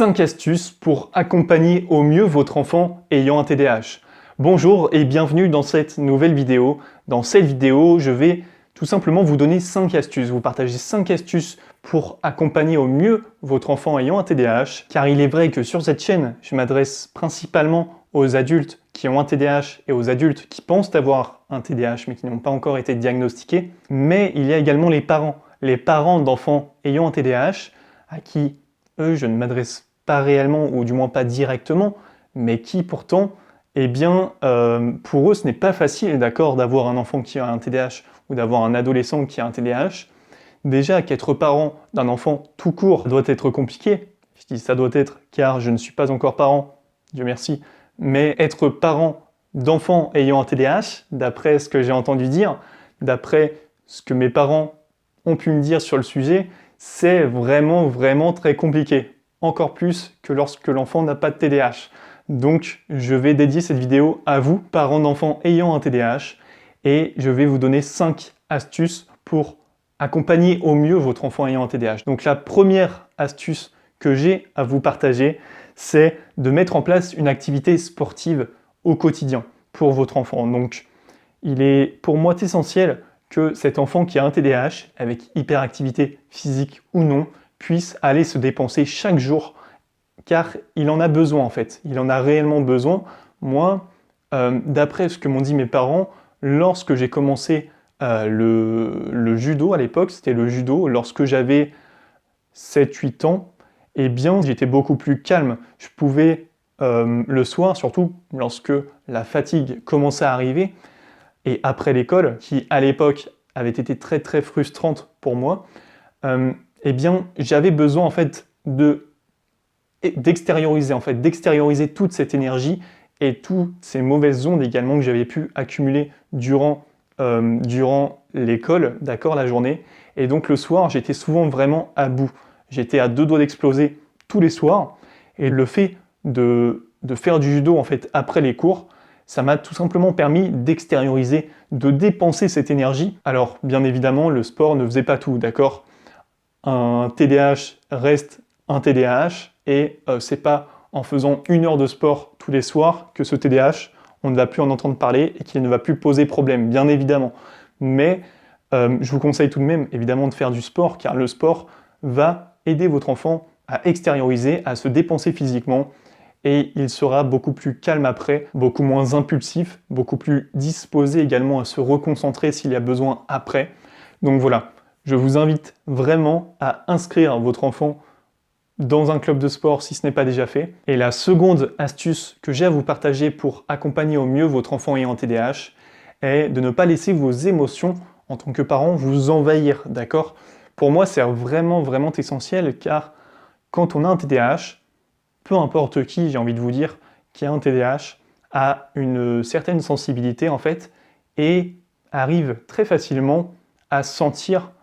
5 astuces pour accompagner au mieux votre enfant ayant un TDAH. Bonjour et bienvenue dans cette nouvelle vidéo. Dans cette vidéo, je vais tout simplement vous donner 5 astuces, vous partager 5 astuces pour accompagner au mieux votre enfant ayant un TDAH, car il est vrai que sur cette chaîne, je m'adresse principalement aux adultes qui ont un TDAH et aux adultes qui pensent avoir un TDAH mais qui n'ont pas encore été diagnostiqués, mais il y a également les parents d'enfants ayant un TDAH à qui eux, je ne m'adresse pas réellement, ou du moins pas directement, mais qui pourtant, eh bien, pour eux, ce n'est pas facile, d'accord, d'avoir un enfant qui a un TDAH ou d'avoir un adolescent qui a un TDAH. Déjà, qu'être parent d'un enfant tout court doit être compliqué. Je dis ça doit être car je ne suis pas encore parent, Dieu merci, mais être parent d'enfants ayant un TDAH, d'après ce que j'ai entendu dire, d'après ce que mes parents ont pu me dire sur le sujet, c'est vraiment très compliqué. Encore plus que lorsque l'enfant n'a pas de TDAH. Donc, je vais dédier cette vidéo à vous, parents d'enfants ayant un TDAH, et je vais vous donner 5 astuces pour accompagner au mieux votre enfant ayant un TDAH. Donc, la première astuce que j'ai à vous partager, c'est de mettre en place une activité sportive au quotidien pour votre enfant. Donc, il est pour moi essentiel que cet enfant qui a un TDAH, avec hyperactivité physique ou non, puisse aller se dépenser chaque jour, car il en a besoin en fait. Il en a réellement besoin. Moi, d'après ce que m'ont dit mes parents, lorsque j'ai commencé le judo à l'époque, c'était le judo, lorsque j'avais 7-8 ans, eh bien j'étais beaucoup plus calme. Je pouvais, le soir, surtout lorsque la fatigue commençait à arriver, et après l'école, qui à l'époque avait été très frustrante pour moi, eh bien j'avais besoin en fait d'extérioriser toute cette énergie et toutes ces mauvaises ondes également que j'avais pu accumuler durant l'école, d'accord, la journée. Et donc le soir, j'étais souvent vraiment à bout. J'étais à 2 doigts d'exploser tous les soirs. Et le fait de faire du judo en fait après les cours, ça m'a tout simplement permis d'extérioriser, de dépenser cette énergie. Alors, bien évidemment, le sport ne faisait pas tout, d'accord? Un TDAH reste un TDAH et c'est pas en faisant 1 heure de sport tous les soirs que ce TDAH, on ne va plus en entendre parler et qu'il ne va plus poser problème, bien évidemment. Mais je vous conseille tout de même, évidemment, de faire du sport, car le sport va aider votre enfant à extérioriser, à se dépenser physiquement, et il sera beaucoup plus calme après, beaucoup moins impulsif, beaucoup plus disposé également à se reconcentrer s'il y a besoin après. Donc voilà, je vous invite vraiment à inscrire votre enfant dans un club de sport si ce n'est pas déjà fait. Et la seconde astuce que j'ai à vous partager pour accompagner au mieux votre enfant ayant un TDAH est de ne pas laisser vos émotions en tant que parent vous envahir, d'accord? Pour moi, c'est vraiment essentiel, car quand on a un TDAH, peu importe qui, j'ai envie de vous dire, qui a un TDAH, a une certaine sensibilité en fait, et arrive très facilement à sentir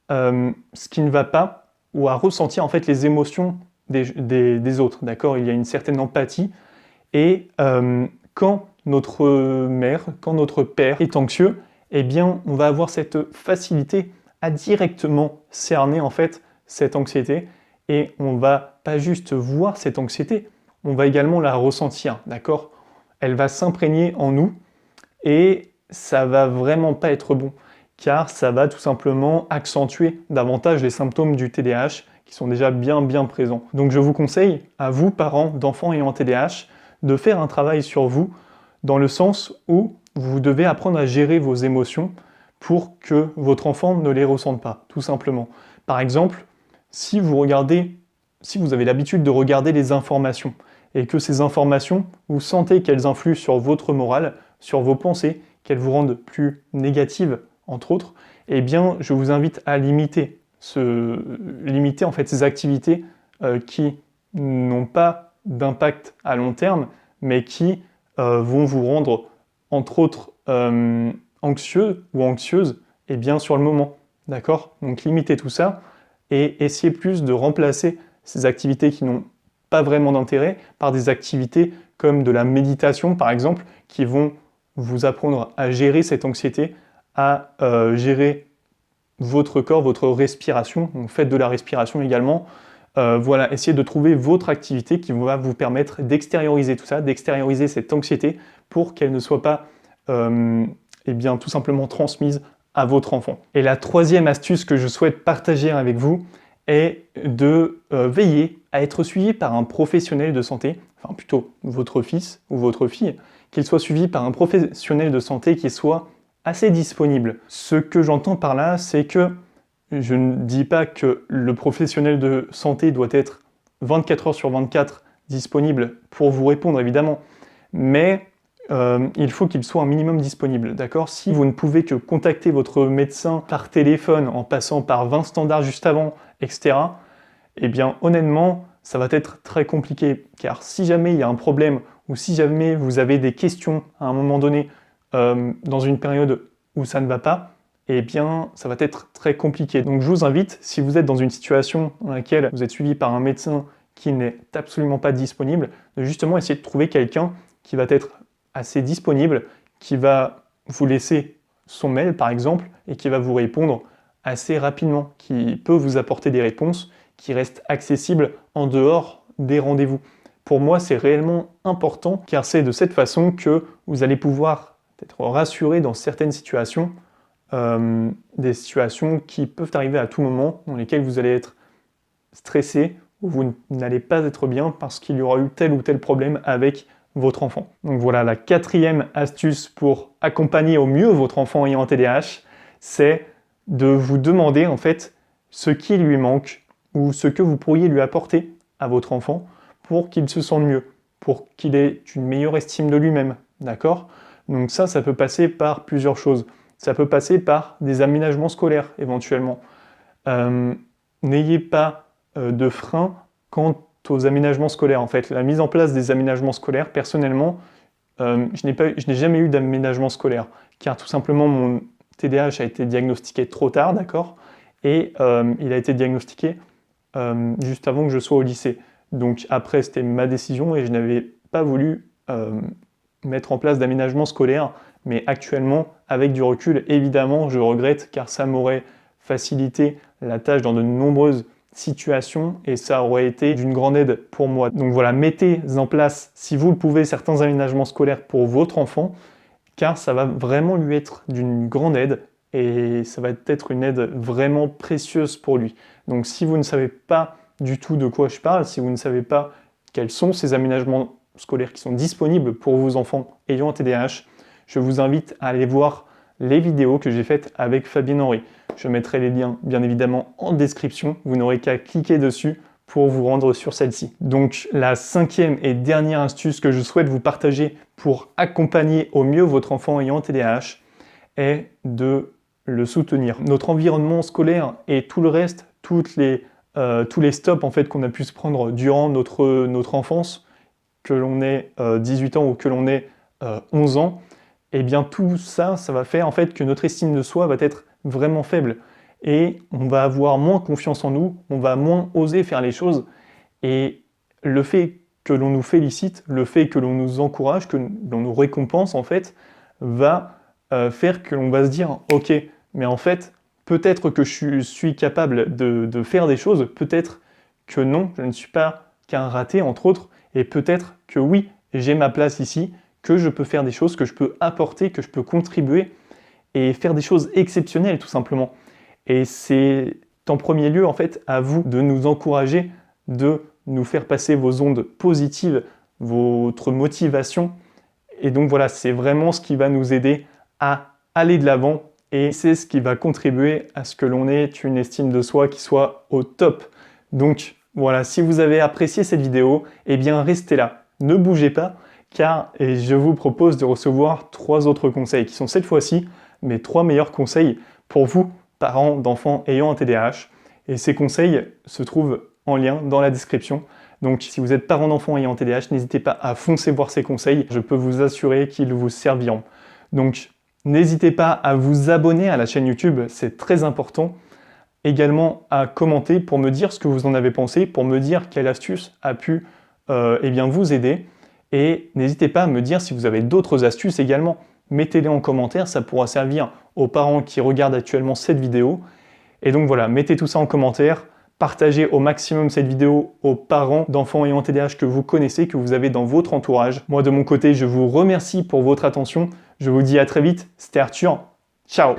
ce qui ne va pas, ou à ressentir en fait les émotions des autres, d'accord? Il y a une certaine empathie, et quand notre mère, quand notre père est anxieux, eh bien on va avoir cette facilité à directement cerner en fait cette anxiété, et on va pas juste voir cette anxiété, on va également la ressentir, d'accord? Elle va s'imprégner en nous et ça va vraiment pas être bon, car ça va tout simplement accentuer davantage les symptômes du TDAH qui sont déjà bien présents. Donc je vous conseille, à vous, parents d'enfants ayant un TDAH, de faire un travail sur vous, dans le sens où vous devez apprendre à gérer vos émotions pour que votre enfant ne les ressente pas, tout simplement. Par exemple, si vous avez l'habitude de regarder les informations, et que ces informations, vous sentez qu'elles influent sur votre morale, sur vos pensées, qu'elles vous rendent plus négatives, entre autres, eh bien, je vous invite à limiter en fait ces activités qui n'ont pas d'impact à long terme, mais qui vont vous rendre, entre autres, anxieux ou anxieuse, et bien sur le moment, d'accord? Donc limitez tout ça, et essayez plus de remplacer ces activités qui n'ont pas vraiment d'intérêt par des activités comme de la méditation par exemple, qui vont vous apprendre à gérer cette anxiété, à gérer votre corps, votre respiration. Donc faites de la respiration également, Voilà, essayez de trouver votre activité qui va vous permettre d'extérioriser tout ça, d'extérioriser cette anxiété pour qu'elle ne soit pas eh bien, tout simplement transmise à votre enfant. Et la troisième astuce que je souhaite partager avec vous est de veiller à être suivi par un professionnel de santé, enfin plutôt votre fils ou votre fille, qu'il soit suivi par un professionnel de santé qui soit assez disponible. Ce que j'entends par là, c'est que je ne dis pas que le professionnel de santé doit être 24 heures sur 24 disponible pour vous répondre, évidemment, mais il faut qu'il soit un minimum disponible, d'accord? Si vous ne pouvez que contacter votre médecin par téléphone en passant par 20 standards juste avant, etc., eh bien honnêtement, ça va être très compliqué, car si jamais il y a un problème ou si jamais vous avez des questions à un moment donné dans une période où ça ne va pas, eh bien ça va être très compliqué. Donc je vous invite, si vous êtes dans une situation dans laquelle vous êtes suivi par un médecin qui n'est absolument pas disponible, de justement essayer de trouver quelqu'un qui va être assez disponible, qui va vous laisser son mail par exemple, et qui va vous répondre assez rapidement, qui peut vous apporter des réponses qui restent accessibles en dehors des rendez-vous. Pour moi, c'est réellement important, car c'est de cette façon que vous allez pouvoir être rassuré dans certaines situations, des situations qui peuvent arriver à tout moment, dans lesquelles vous allez être stressé, ou vous n'allez pas être bien parce qu'il y aura eu tel ou tel problème avec votre enfant. Donc voilà, la quatrième astuce pour accompagner au mieux votre enfant ayant un TDAH, c'est de vous demander en fait ce qui lui manque ou ce que vous pourriez lui apporter à votre enfant pour qu'il se sente mieux, pour qu'il ait une meilleure estime de lui-même, d'accord? Donc ça peut passer par plusieurs choses. Ça peut passer par des aménagements scolaires éventuellement. N'ayez pas de frein quant aux aménagements scolaires. En fait, la mise en place des aménagements scolaires, personnellement, je n'ai jamais eu d'aménagement scolaire, car tout simplement mon TDAH a été diagnostiqué trop tard, d'accord? Et il a été diagnostiqué juste avant que je sois au lycée. Donc après, c'était ma décision et je n'avais pas voulu mettre en place d'aménagement scolaire, mais actuellement, avec du recul, évidemment, je regrette, car ça m'aurait facilité la tâche dans de nombreuses situation et ça aurait été d'une grande aide pour moi. Donc voilà, mettez en place, si vous le pouvez, certains aménagements scolaires pour votre enfant, car ça va vraiment lui être d'une grande aide et ça va être une aide vraiment précieuse pour lui. Donc si vous ne savez pas du tout de quoi je parle, si vous ne savez pas quels sont ces aménagements scolaires qui sont disponibles pour vos enfants ayant un TDAH, je vous invite à aller voir les vidéos que j'ai faites avec Fabienne Henry. Je mettrai les liens bien évidemment en description, vous n'aurez qu'à cliquer dessus pour vous rendre sur celle-ci. Donc la cinquième et dernière astuce que je souhaite vous partager pour accompagner au mieux votre enfant ayant TDAH est de le soutenir. Notre environnement scolaire et tout le reste, tous les stops en fait qu'on a pu se prendre durant notre enfance, que l'on ait 18 ans ou que l'on ait 11 ans, et bien tout ça, ça va faire en fait que notre estime de soi va être vraiment faible et on va avoir moins confiance en nous, on va moins oser faire les choses et le fait que l'on nous félicite, le fait que l'on nous encourage, que l'on nous récompense en fait, va faire que l'on va se dire ok, mais en fait peut-être que je suis capable de faire des choses, peut-être que non, je ne suis pas qu'un raté entre autres, et peut-être que oui, j'ai ma place ici, que je peux faire des choses, que je peux apporter, que je peux contribuer et faire des choses exceptionnelles tout simplement. Et c'est en premier lieu en fait à vous de nous encourager, de nous faire passer vos ondes positives, votre motivation. Et donc voilà, c'est vraiment ce qui va nous aider à aller de l'avant et c'est ce qui va contribuer à ce que l'on ait une estime de soi qui soit au top. Donc voilà, si vous avez apprécié cette vidéo, eh bien restez là, ne bougez pas, car je vous propose de recevoir 3 autres conseils qui sont cette fois-ci mes 3 meilleurs conseils pour vous, parents d'enfants ayant un TDAH. Et ces conseils se trouvent en lien dans la description. Donc si vous êtes parent d'enfants ayant un TDAH, n'hésitez pas à foncer voir ces conseils. Je peux vous assurer qu'ils vous serviront. Donc n'hésitez pas à vous abonner à la chaîne YouTube, c'est très important. Également à commenter pour me dire ce que vous en avez pensé, pour me dire quelle astuce a pu eh bien, vous aider. Et n'hésitez pas à me dire si vous avez d'autres astuces également. Mettez-les en commentaire, ça pourra servir aux parents qui regardent actuellement cette vidéo. Et donc voilà, mettez tout ça en commentaire, Partagez au maximum cette vidéo aux parents d'enfants ayant TDAH que vous connaissez, que vous avez dans votre entourage. Moi de mon côté, je vous remercie pour votre attention. Je vous dis à très vite. C'était Arthur. Ciao!